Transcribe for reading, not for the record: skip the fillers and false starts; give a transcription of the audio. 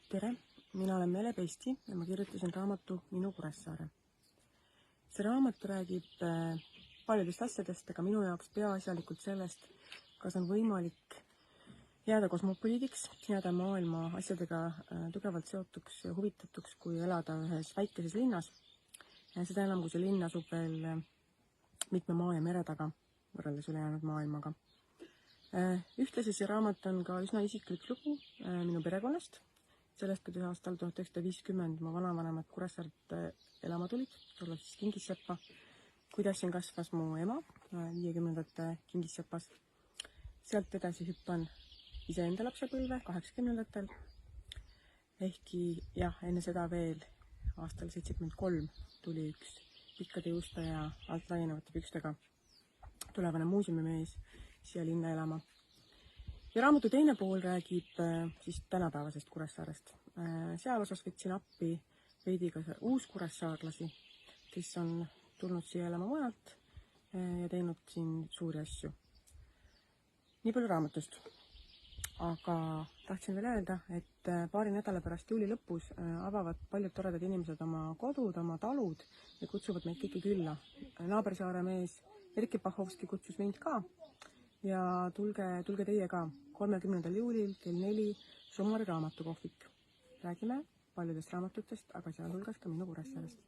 Tere, mina olen Mele Pesti ja ma kirjutasin raamatu Minu Kuressaare. See raamat räägib paljudest asjadest, aga minu jaoks peaasjalikult sellest, kas on võimalik jääda kosmopoliidiks, jääda maailma asjadega tugevalt seotuks ja huvitatuks, kui elada ühes väikeses linnas. Seda enam, kui see linn asub veel mitme maa ja mere taga võrreldes ülejäänud maailmaga. Ühtlasi see raamat on ka üsna isiklik lugu minu perekonnast, sellest, kuidas aastal 1950 mu vanavanemad Kuressaart elama tulid, tulles Kingisseppa, kuidas siin kasvas mu ema 50ndate Kingissepas. Sealt edasi hüppan iseenda lapsepõlve 80ndatel, ehkki jah, enne seda veel aastal 73 tuli üks pikkade juuste ja alt laienevate pükstega tulevane muuseumimees siia linna elama. Ja raamatu teine pool räägib siis tänapäevasest Kuressaarest. Seal osas võtsin appi veidi ka uuskuressaarlasi, kes on tulnud siia elama mujalt ja teinud siin suuri asju. Nii palju raamatust. Aga tahtsin veel öelda, et paari nädala pärast juuli lõpus avavad paljud toredad inimesed oma kodud, oma talud ja kutsuvad meid kõiki külla. Naabersaare mees Erki Pahovski kutsus mind ka ja tulge teie ka 30. juulil kell 4 Summari raamatukohvik. Räägime paljudest raamatutest, aga sealhulgas ka Minu Kuressaarest.